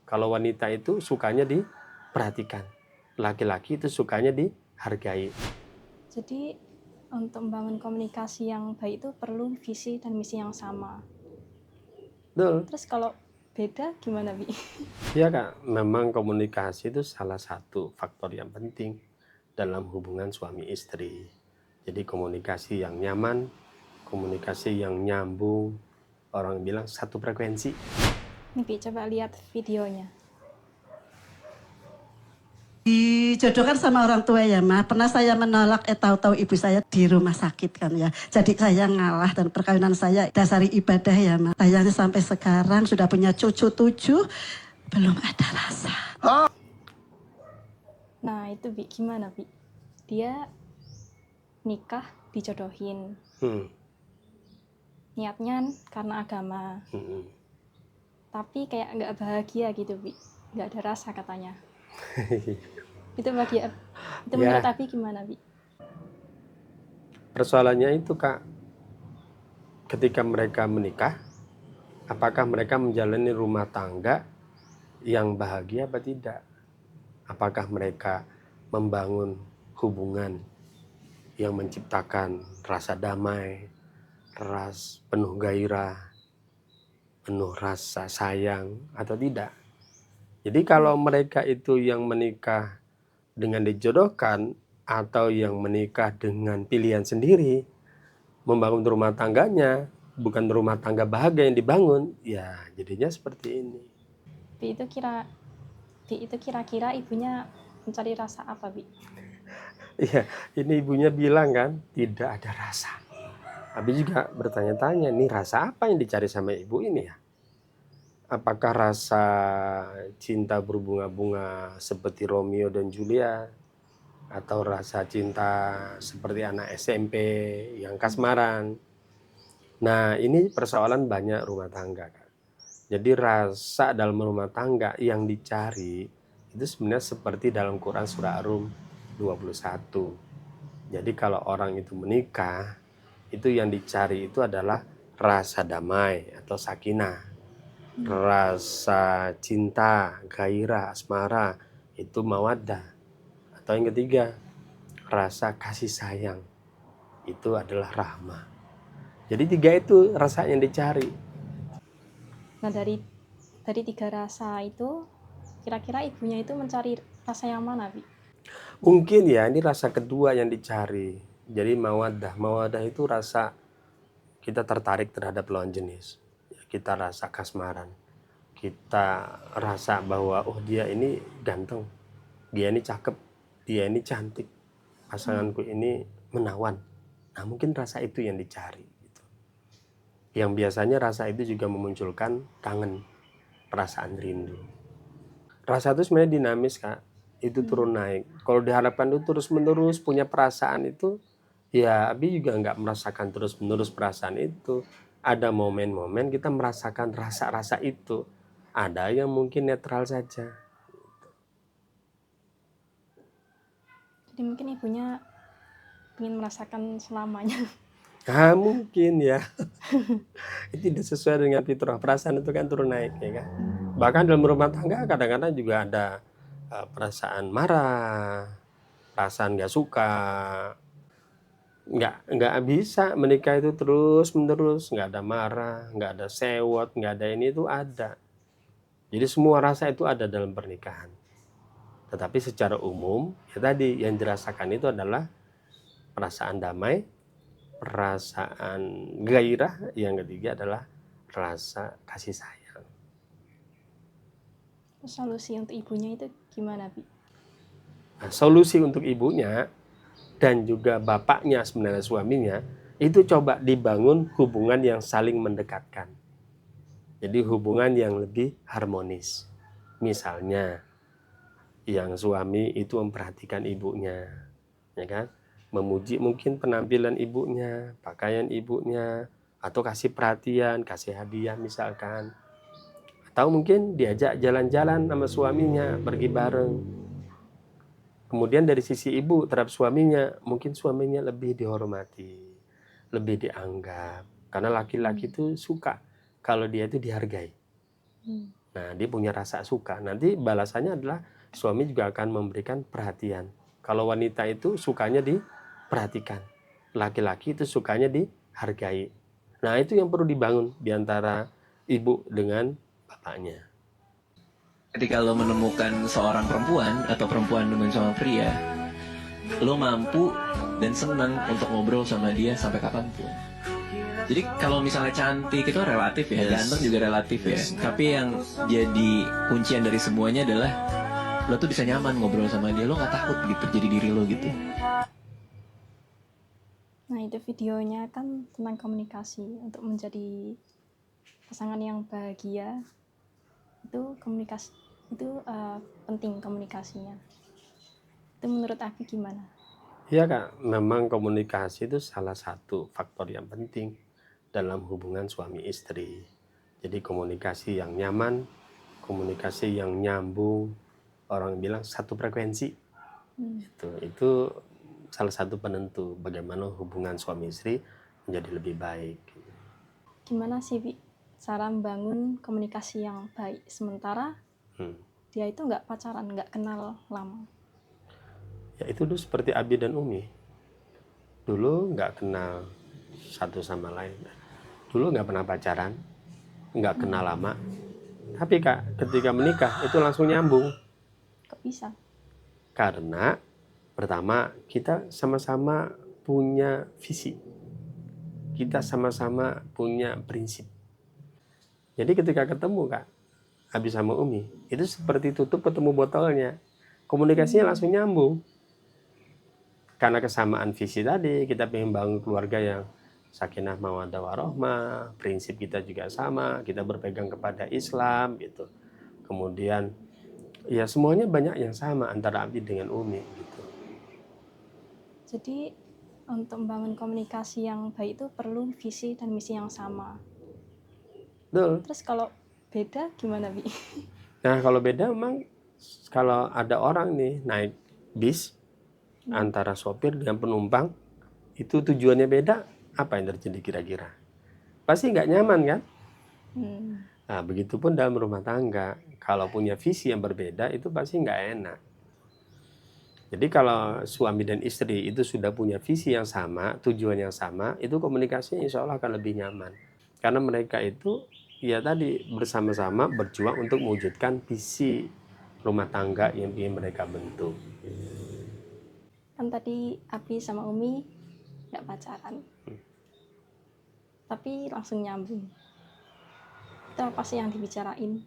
Kalau wanita itu sukanya diperhatikan, laki-laki itu sukanya dihargai. Jadi untuk membangun komunikasi yang baik itu perlu visi dan misi yang sama. Betul. Terus kalau beda gimana, Bi? Ya Kak, memang komunikasi itu salah satu faktor yang penting dalam hubungan suami istri. Jadi komunikasi yang nyaman, komunikasi yang nyambung, orang bilang satu frekuensi. Nih, Bi, coba lihat videonya. Dijodohkan sama orang tua ya, Ma. Pernah saya menolak, tahu-tahu ibu saya di rumah sakit kan ya. Jadi saya ngalah dan perkawinan saya dasari ibadah ya, Ma. Sayangnya sampai sekarang sudah punya cucu 7, belum ada rasa. Nah, itu, Bi, gimana, Bi? Dia nikah dijodohin. Niatnya karena agama. Tapi kayak nggak bahagia gitu, Bi. Nggak ada rasa katanya. Itu bahagia. Itu menurut Abi gimana, Bi? Persoalannya itu Kak, ketika mereka menikah, apakah mereka menjalani rumah tangga yang bahagia atau tidak? Apakah mereka membangun hubungan yang menciptakan rasa damai, penuh gairah, penuh rasa sayang atau tidak? Jadi kalau mereka itu yang menikah dengan dijodohkan atau yang menikah dengan pilihan sendiri, membangun rumah tangganya bukan rumah tangga bahagia yang dibangun, ya jadinya seperti ini. Bi itu kira-kira ibunya mencari rasa apa, Bi? Iya, ini ibunya bilang kan tidak ada rasa. Abi juga bertanya-tanya, nih rasa apa yang dicari sama ibu ini ya? Apakah rasa cinta berbunga-bunga seperti Romeo dan Julia, atau rasa cinta seperti anak SMP yang kasmaran? Nah, ini persoalan banyak rumah tangga kan. Jadi rasa dalam rumah tangga yang dicari itu sebenarnya seperti dalam Quran surah Ar-Rum 21. Jadi kalau orang itu menikah, itu yang dicari itu adalah rasa damai atau sakinah. Rasa cinta, gairah, asmara, itu mawaddah. Atau yang ketiga, rasa kasih sayang, itu adalah rahmah. Jadi 3 itu rasa yang dicari. Nah, dari 3 rasa itu, kira-kira ibunya itu mencari rasa yang mana, Bi? Mungkin ya ini rasa kedua yang dicari. Jadi mawaddah. Mawaddah itu rasa kita tertarik terhadap lawan jenis. Kita rasa kasmaran. Kita rasa bahwa oh dia ini ganteng, dia ini cakep, dia ini cantik, pasanganku ini menawan. Nah mungkin rasa itu yang dicari gitu. Yang biasanya rasa itu juga memunculkan kangen, perasaan rindu. Rasa itu sebenarnya dinamis Kak, itu turun naik. Kalau diharapkan itu terus menerus punya perasaan itu, ya Abi juga nggak merasakan terus menerus perasaan itu. Ada momen-momen kita merasakan rasa-rasa itu, ada yang mungkin netral saja. Jadi mungkin ibunya ingin merasakan selamanya. Nah mungkin ya, itu tidak sesuai dengan fitrah. Perasaan itu kan turun naik ya kan. Bahkan dalam rumah tangga kadang-kadang juga ada perasaan marah, perasaan nggak suka. Nggak bisa menikah itu terus menerus, nggak ada marah, nggak ada sewot, nggak ada ini, itu ada. Jadi semua rasa itu ada dalam pernikahan. Tetapi secara umum ya tadi yang dirasakan itu adalah perasaan damai, perasaan gairah, yang ketiga adalah rasa kasih sayang. Solusi untuk ibunya itu gimana, Bi? Nah, solusi untuk ibunya dan juga bapaknya, sebenarnya suaminya, itu coba dibangun hubungan yang saling mendekatkan. Jadi hubungan yang lebih harmonis. Misalnya yang suami itu memperhatikan ibunya, ya kan? Memuji mungkin penampilan ibunya, pakaian ibunya, atau kasih perhatian, kasih hadiah misalkan. Atau mungkin diajak jalan-jalan sama suaminya, pergi bareng. Kemudian dari sisi ibu terhadap suaminya, mungkin suaminya lebih dihormati, lebih dianggap. Karena laki-laki itu suka kalau dia itu dihargai. Nah, dia punya rasa suka. Nanti balasannya adalah suami juga akan memberikan perhatian. Kalau wanita itu sukanya diperhatikan. Laki-laki itu sukanya dihargai. Nah, itu yang perlu dibangun di antara ibu dengan bapaknya. Ketika lo menemukan seorang perempuan atau perempuan dengan seorang pria, lo mampu dan senang untuk ngobrol sama dia sampai kapanpun. Jadi kalau misalnya cantik itu relatif ya, ganteng juga relatif ya. Tapi yang jadi kuncian dari semuanya adalah lo tuh bisa nyaman ngobrol sama dia, lo nggak takut gitu jadi diri lo gitu. Nah, itu videonya kan tentang komunikasi. Untuk menjadi pasangan yang bahagia, itu komunikasi itu penting komunikasinya. Itu menurut Abi gimana? Iya Kak, memang komunikasi itu salah satu faktor yang penting dalam hubungan suami istri. Jadi komunikasi yang nyaman, komunikasi yang nyambung, orang bilang satu frekuensi. Itu salah satu penentu bagaimana hubungan suami istri menjadi lebih baik. Gimana sih, Bi, cara membangun komunikasi yang baik sementara dia itu nggak pacaran, nggak kenal lama? Ya itu dulu seperti Abi dan Umi. Dulu nggak kenal satu sama lain. Dulu nggak pernah pacaran, nggak kenal lama. Tapi Kak, ketika menikah itu langsung nyambung. Kok bisa? Karena pertama kita sama-sama punya visi. Kita sama-sama punya prinsip. Jadi ketika ketemu Kak, Abi sama Umi, itu seperti tutup ketemu botolnya. Komunikasinya langsung nyambung. Karena kesamaan visi tadi, kita pengen bangun keluarga yang sakinah mawaddah warahmah, prinsip kita juga sama, kita berpegang kepada Islam gitu. Kemudian ya semuanya banyak yang sama antara Abi dengan Umi gitu. Jadi untuk membangun komunikasi yang baik itu perlu visi dan misi yang sama. Betul. Terus kalau beda gimana, Bi? Nah kalau beda memang kalau ada orang nih naik bis antara sopir dengan penumpang itu tujuannya beda, apa yang terjadi kira-kira? Pasti nggak nyaman kan? Nah begitupun dalam rumah tangga, kalau punya visi yang berbeda itu pasti nggak enak. Jadi kalau suami dan istri itu sudah punya visi yang sama, tujuan yang sama, itu komunikasinya insya Allah akan lebih nyaman. Karena mereka itu ya tadi bersama-sama berjuang untuk mewujudkan visi rumah tangga yang ingin mereka bentuk. Kan tadi Abi sama Umi nggak pacaran, tapi langsung nyambung. Itu apa sih yang dibicarain?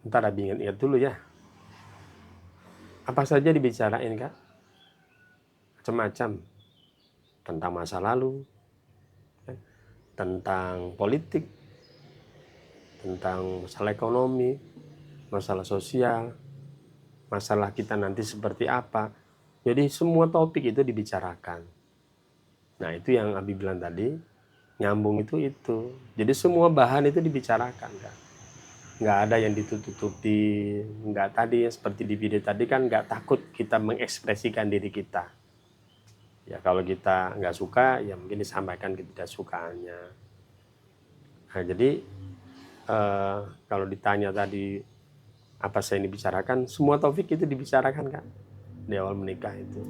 Ntar Abi ingat dulu ya. Apa saja dibicarain Kak? Macam-macam. Tentang masa lalu, tentang politik, tentang masalah ekonomi, masalah sosial, masalah kita nanti seperti apa. Jadi semua topik itu dibicarakan. Nah itu yang Abi bilang tadi, nyambung itu. Jadi semua bahan itu dibicarakan Kak. Nggak ada yang ditutup-tutupi, nggak tadi seperti di video tadi kan nggak takut kita mengekspresikan diri kita. Ya kalau kita nggak suka ya mungkin disampaikan ketidaksukaannya. Nah jadi kalau ditanya tadi apa saya yang dibicarakan, semua topik itu dibicarakan Kak di awal menikah itu.